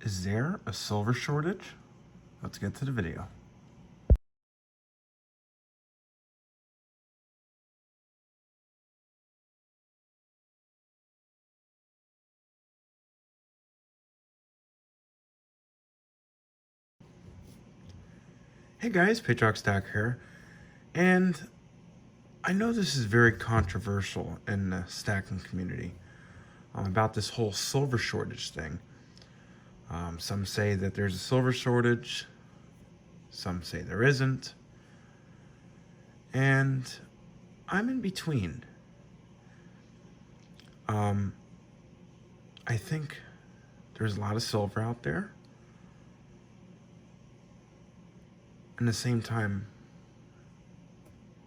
Is there a silver shortage? Let's get to the video. Hey guys, Patrioticastacker here, and I know this is very controversial in the stacking community about this whole silver shortage thing. Some say that there's a silver shortage, some say there isn't, and I'm in between. I think there's a lot of silver out there. At the same time,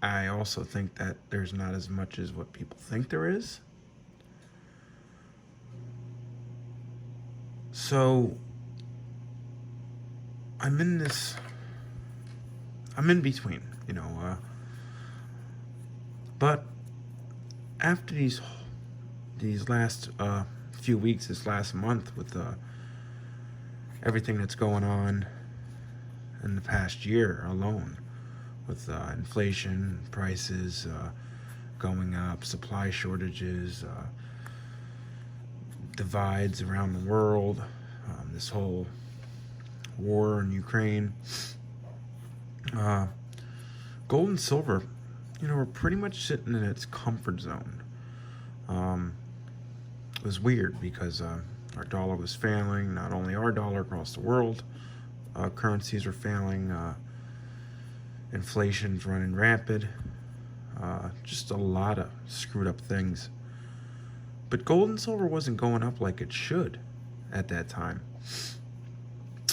I also think that there's not as much as what people think there is. So I'm in between, but after these last few weeks, this last month, with everything that's going on in the past year alone, with inflation, prices going up, supply shortages, divides around the world, this whole war in Ukraine, gold and silver, we're pretty much sitting in its comfort zone. It was weird because our dollar was failing. Not only our dollar, across the world, currencies are failing. Inflation's running rampant. Just a lot of screwed up things. But gold and silver wasn't going up like it should at that time.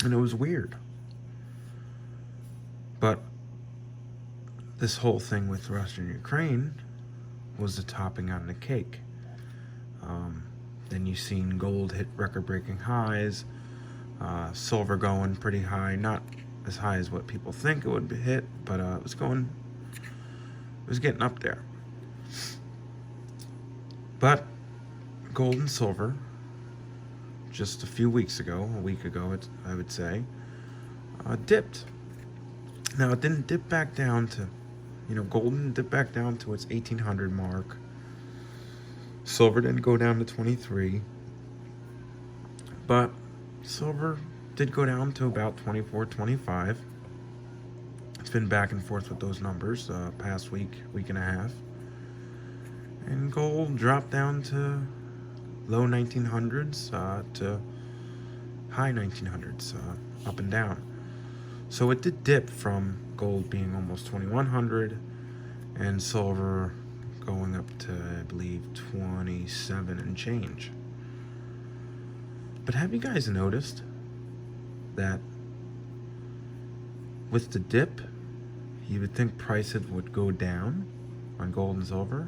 And it was weird. But this whole thing with Russia and Ukraine was the topping on the cake. Then you've seen gold hit record-breaking highs, silver going pretty high, not as high as what people think it would hit, but it was getting up there. But gold and silver, just a few weeks ago, a week ago, I would say, dipped. Now, it didn't dip back down to, gold didn't dip back down to its 1800 mark. Silver didn't go down to 23. But silver did go down to about 24, 25. It's been back and forth with those numbers past week and a half. And gold dropped down to low 1900s to high 1900s, up and down. So it did dip from gold being almost 2100 and silver going up to, I believe, 27 and change. But have you guys noticed that with the dip, you would think prices would go down on gold and silver,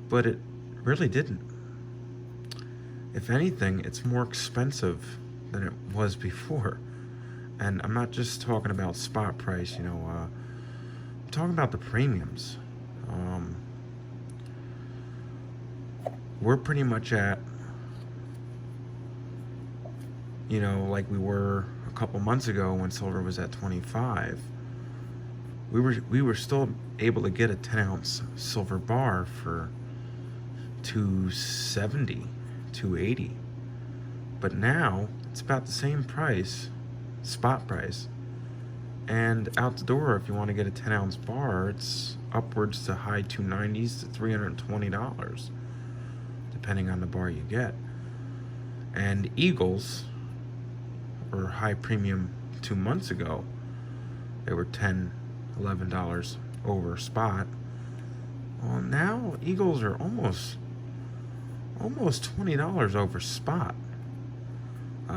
but it really didn't. If anything, it's more expensive than it was before. And I'm not just talking about spot price, I'm talking about the premiums. We're pretty much at, like we were a couple months ago when silver was at 25. We were still able to get a 10-ounce silver bar for $270, $280. But now it's about the same price, spot price. And out the door, if you want to get a 10-ounce bar, it's upwards to high $290s to $320, depending on the bar you get. And Eagles were high premium 2 months ago. They were $10, $11 over spot. Well, now Eagles are almost $20 over spot.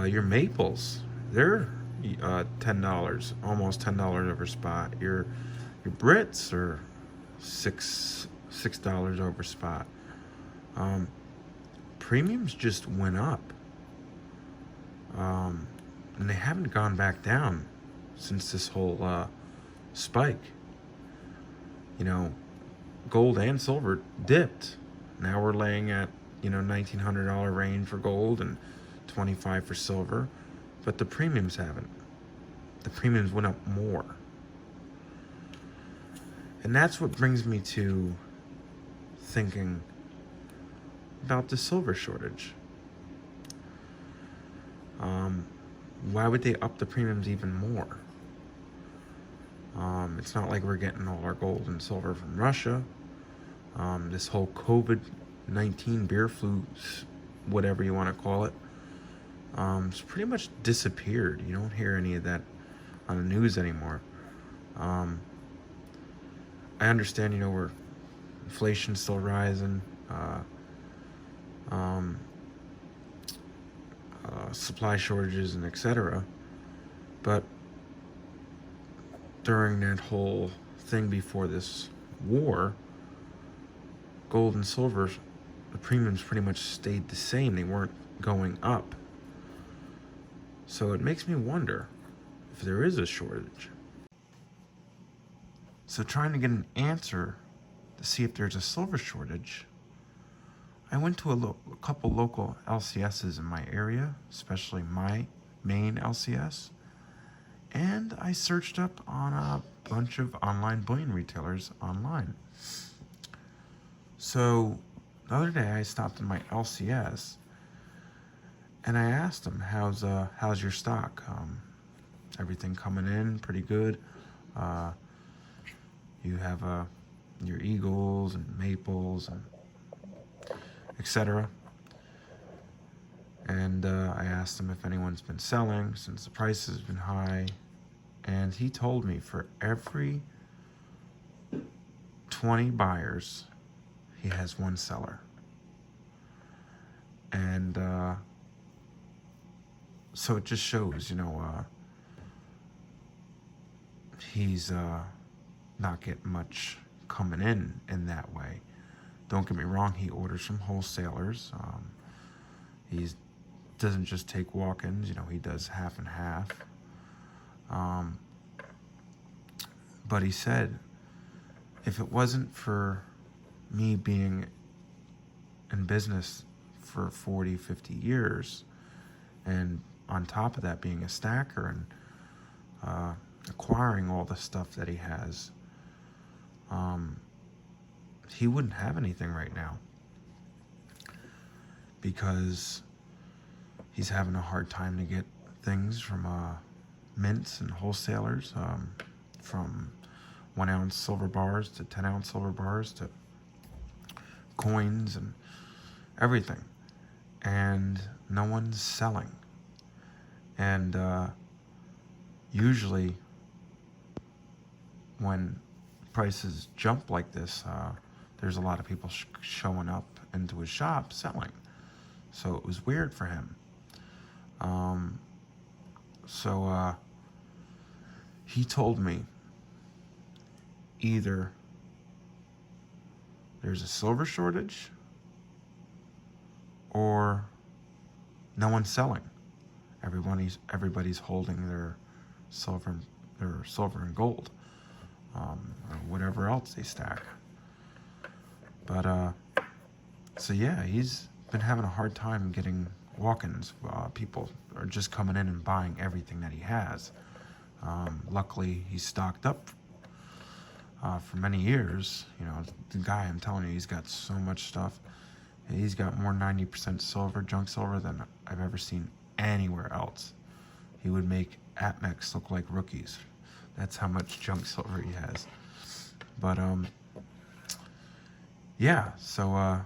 Your Maples, they're $10, almost $10 over spot. Your Brits are $6 over spot. Premiums just went up, and they haven't gone back down since this whole spike. Gold and silver dipped. Now we're laying at $1,900 range for gold and $25 for silver, but the premiums haven't. The premiums went up more. And that's what brings me to thinking about the silver shortage. Why would they up the premiums even more? It's not like we're getting all our gold and silver from Russia. This whole COVID-19 beer flu, whatever you want to call it, it's pretty much disappeared. You don't hear any of that on the news anymore. I understand, where inflation's still rising, supply shortages and etc. But during that whole thing before this war, gold and silver, the premiums pretty much stayed the same. They weren't going up. So it makes me wonder if there is a shortage. So trying to get an answer to see if there's a silver shortage, I went to a couple local LCSs in my area, especially my main LCS, and I searched up on a bunch of online bullion retailers online. So the other day I stopped in my LCS and I asked them, how's your stock? Everything coming in pretty good? You have your Eagles and Maples and etc. And I asked him if anyone's been selling since the price has been high. And he told me for every 20 buyers, he has one seller. And so it just shows, he's not getting much coming in that way. Don't get me wrong, he orders from wholesalers. He doesn't just take walk-ins, he does half and half. But he said, if it wasn't for me being in business for 40, 50 years, and on top of that being a stacker and acquiring all the stuff that he has, he wouldn't have anything right now because he's having a hard time to get things from mints and wholesalers, from 1 ounce silver bars to 10 ounce silver bars to coins and everything, and no one's selling. And usually when prices jump like this, there's a lot of people showing up into his shop selling. So it was weird for him. So he told me either there's a silver shortage or no one's selling. Everybody's holding their silver and gold, or whatever else they stack. But so yeah, he's been having a hard time getting walk-ins. People are just coming in and buying everything that he has. Luckily, he's stocked up for many years. The guy, I'm telling you, he's got so much stuff. He's got more 90% silver, junk silver, than I've ever seen anywhere else. He would make APMEX look like rookies. That's how much junk silver he has. But yeah, so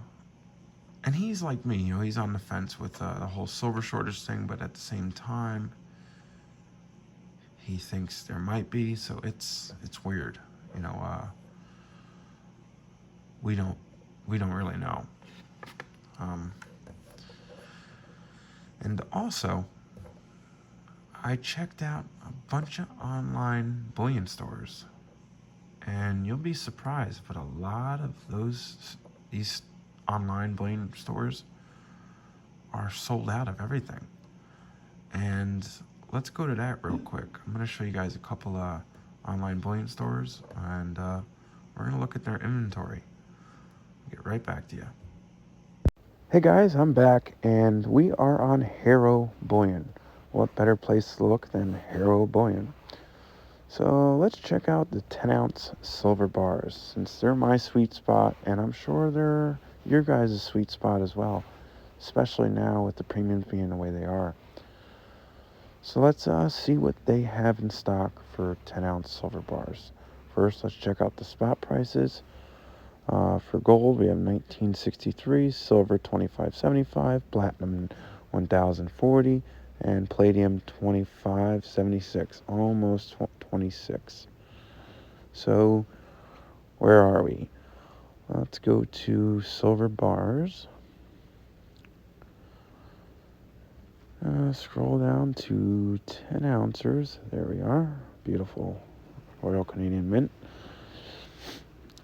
and he's like me, he's on the fence with the whole silver shortage thing, but at the same time, he thinks there might be. So it's weird, we don't really know. And also, I checked out a bunch of online bullion stores, and you'll be surprised, but a lot of these online bullion stores are sold out of everything. And let's go to that real quick. I'm going to show you guys a couple of online bullion stores, and we're going to look at their inventory. I'll get right back to you. Hey guys, I'm back and we are on Hero Bullion. What better place to look than Hero Bullion? So let's check out the 10-ounce silver bars, since they're my sweet spot, and I'm sure they're your guys' sweet spot as well, especially now with the premiums being the way they are. So let's see what they have in stock for 10-ounce silver bars. First, let's check out the spot prices. For gold, we have 1963, silver 2575, platinum 1040, and palladium 2576, almost 26. So, where are we? Let's go to silver bars. Scroll down to 10 ounces. There we are. Beautiful Royal Canadian Mint.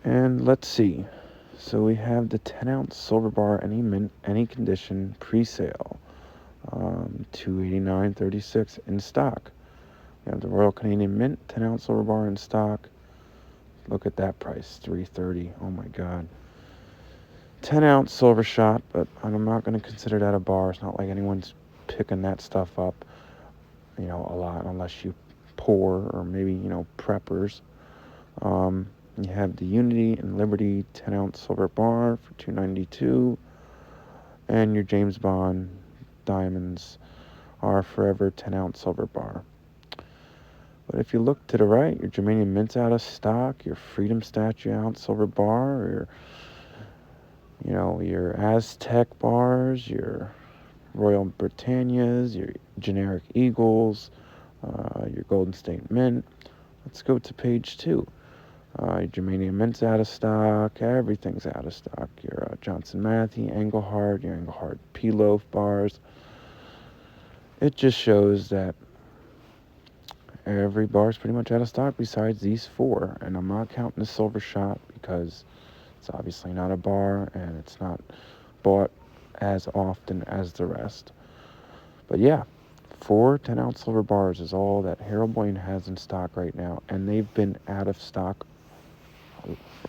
And let's see. So we have the 10-ounce silver bar, any mint, any condition, pre-sale, $289.36 in stock. We have the Royal Canadian Mint 10-ounce silver bar in stock. Look at that price, $330. Oh my God. 10-ounce silver shot, but I'm not going to consider that a bar. It's not like anyone's picking that stuff up, a lot, unless you pour or maybe, preppers. You have the Unity and Liberty 10-ounce silver bar for $292, and your James Bond diamonds are forever 10-ounce silver bar. But if you look to the right, your Germanium Mint's out of stock, your Freedom Statue ounce silver bar, or your Aztec bars, your Royal Britannias, your generic Eagles, your Golden State Mint. Let's go to page 2. Your Germanium Mint's out of stock. Everything's out of stock. Your Johnson Matthey, Engelhard, your Engelhard P-Loaf bars. It just shows that every bar is pretty much out of stock besides these 4. And I'm not counting the silver shot because it's obviously not a bar and it's not bought as often as the rest. But yeah, 4 10-ounce silver bars is all that Hero Bullion has in stock right now. And they've been out of stock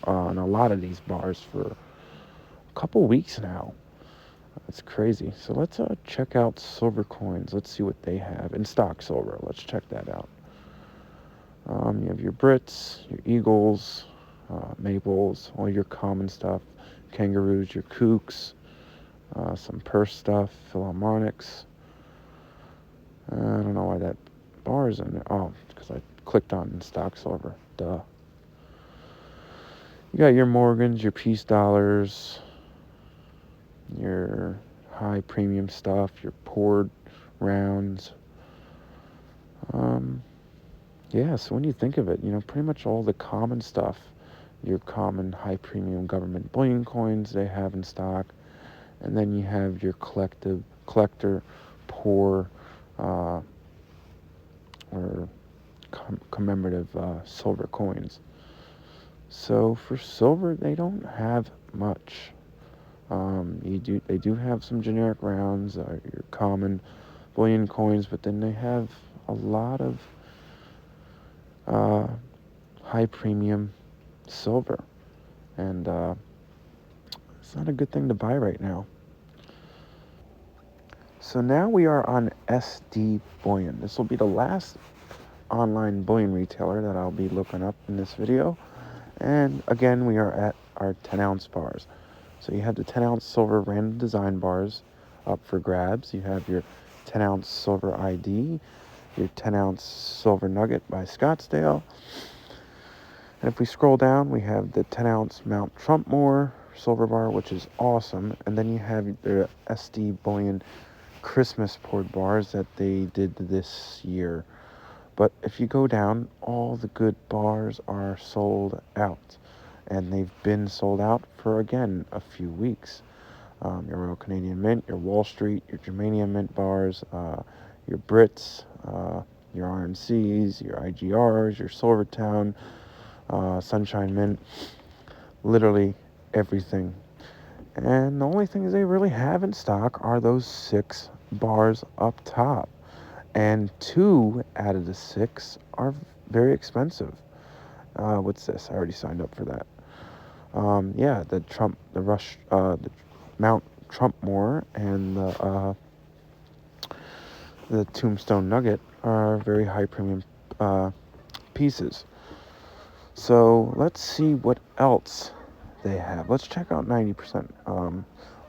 on a lot of these bars for a couple weeks now. That's crazy. So let's check out silver coins. Let's see what they have in stock silver. Let's check that out. You have your Brits, your Eagles, Maples, all your common stuff, Kangaroos, your Kooks, some purse stuff, Philharmonics. I don't know why that bar is in there. Oh, because I clicked on stock silver. Duh. You got your Morgans, your Peace Dollars, your high premium stuff, your poured rounds. Yeah, so when you think of it, pretty much all the common stuff, your common high premium government bullion coins they have in stock, and then you have your collector poor or commemorative silver coins. So for silver, they don't have much. They do have some generic rounds, your common bullion coins, but then they have a lot of high premium silver, and it's not a good thing to buy right now. So now we are on SD Bullion. This will be the last online bullion retailer that I'll be looking up in this video. And again, we are at our 10-ounce bars. So you have the 10-ounce silver random design bars up for grabs. You have your 10-ounce silver ID, your 10-ounce silver nugget by Scottsdale. And if we scroll down, we have the 10-ounce Mount Trumpmore silver bar, which is awesome. And then you have the SD Bullion Christmas poured bars that they did this year. But if you go down, all the good bars are sold out. And they've been sold out for, again, a few weeks. Your Royal Canadian Mint, your Wall Street, your Germanium Mint bars, your Brits, your RNCs, your IGRs, your Silvertown, Sunshine Mint, literally everything. And the only things they really have in stock are those 6 bars up top. And 2 out of the 6 are very expensive. What's this? I already signed up for that. The Mount Trump more and the Tombstone Nugget are very high premium pieces. So let's see what else they have. Let's check out 90%. A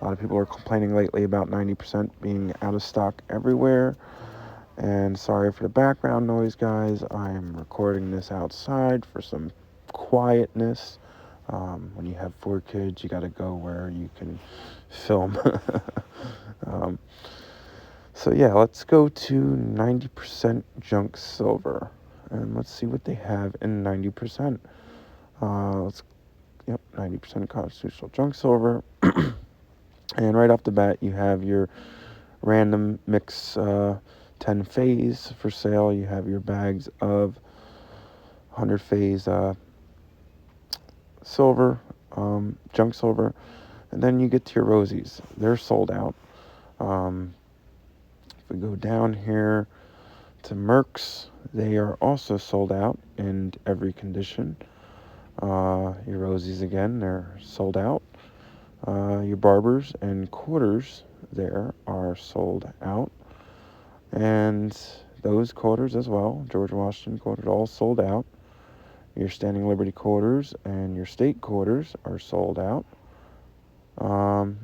lot of people are complaining lately about 90% being out of stock everywhere. And sorry for the background noise, guys. I'm recording this outside for some quietness. When you have 4 kids, you got to go where you can film. So yeah, let's go to 90% junk silver, and let's see what they have in 90%. Yep, 90% constitutional junk silver. And right off the bat, you have your random mix 10 phase for sale. You have your bags of 100 phase silver, junk silver, and then you get to your rosies. They're sold out. If we go down here to Mercs, they are also sold out in every condition. Your rosies again, they're sold out. Your barbers and quarters there are sold out. And those quarters as well, George Washington quarters, all sold out. Your Standing Liberty quarters and your state quarters are sold out.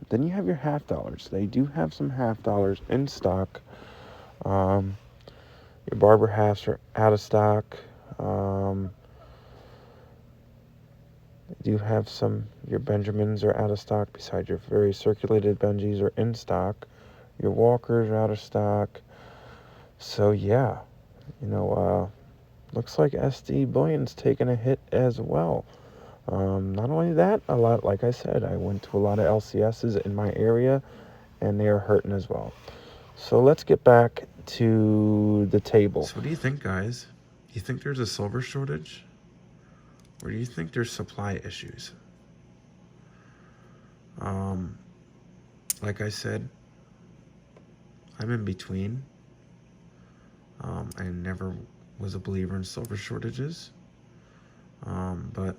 Then you have your half dollars. They do have some half dollars in stock. Your barber halves are out of stock. You do have some, your Benjamins are out of stock, besides your very circulated Benjis are in stock. Your Walkers are out of stock. So yeah, looks like SD Bullion's taking a hit as well. Not only that, a lot, like I said, I went to a lot of LCSs in my area, and they are hurting as well. So let's get back to the table. So what do you think, guys? Do you think there's a silver shortage? Or do you think there's supply issues? Like I said, I'm in between. I never was a believer in silver shortages. But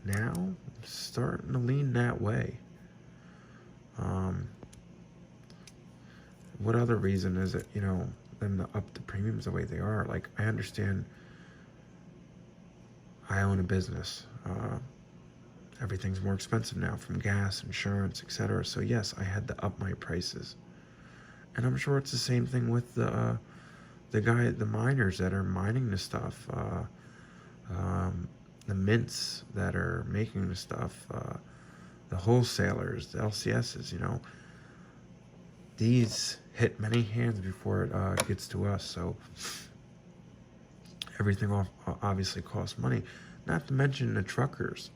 now I'm starting to lean that way. What other reason is it, them to up the premiums the way they are? Like, I understand I own a business. Everything's more expensive now, from gas, insurance, etc. So yes, I had to up my prices. And I'm sure it's the same thing with the miners that are mining the stuff, the mints that are making the stuff, the wholesalers, the LCSs, these hit many hands before it gets to us. So everything obviously costs money. Not to mention the truckers.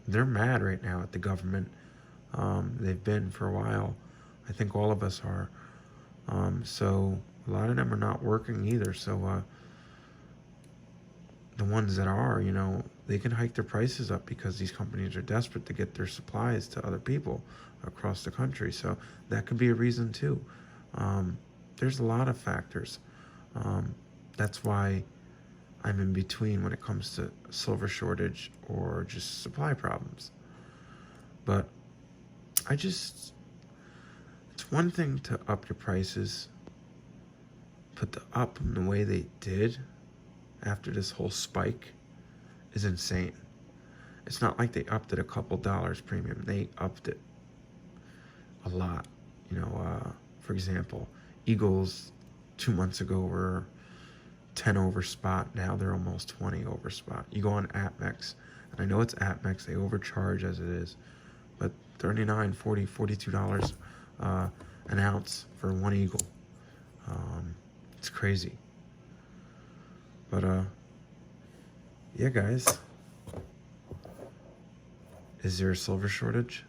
They're mad right now at the government. They've been for a while. I think all of us are. So a lot of them are not working either. So the ones that are, they can hike their prices up because these companies are desperate to get their supplies to other people across the country. So that could be a reason too. There's a lot of factors. That's why I'm in between when it comes to silver shortage or just supply problems. But it's one thing to up your prices, but to up them the way they did after this whole spike is insane. It's not like they upped it a couple dollars premium. They upped it a lot. For example, Eagles 2 months ago were 10 over spot. Now they're almost 20 over spot. You go on APMEX, and I know it's APMEX. They overcharge as it is, but $39, $40, $42 an ounce for one Eagle. It's crazy. But yeah, guys, is there a silver shortage?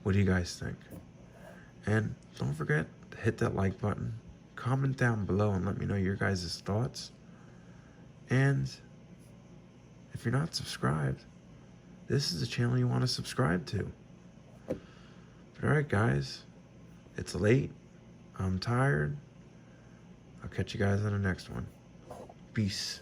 What do you guys think? And don't forget to hit that like button, comment down below, and let me know your guys' thoughts. And if you're not subscribed, this is the channel you want to subscribe to. But alright, guys, it's late. I'm tired. I'll catch you guys on the next one. Peace.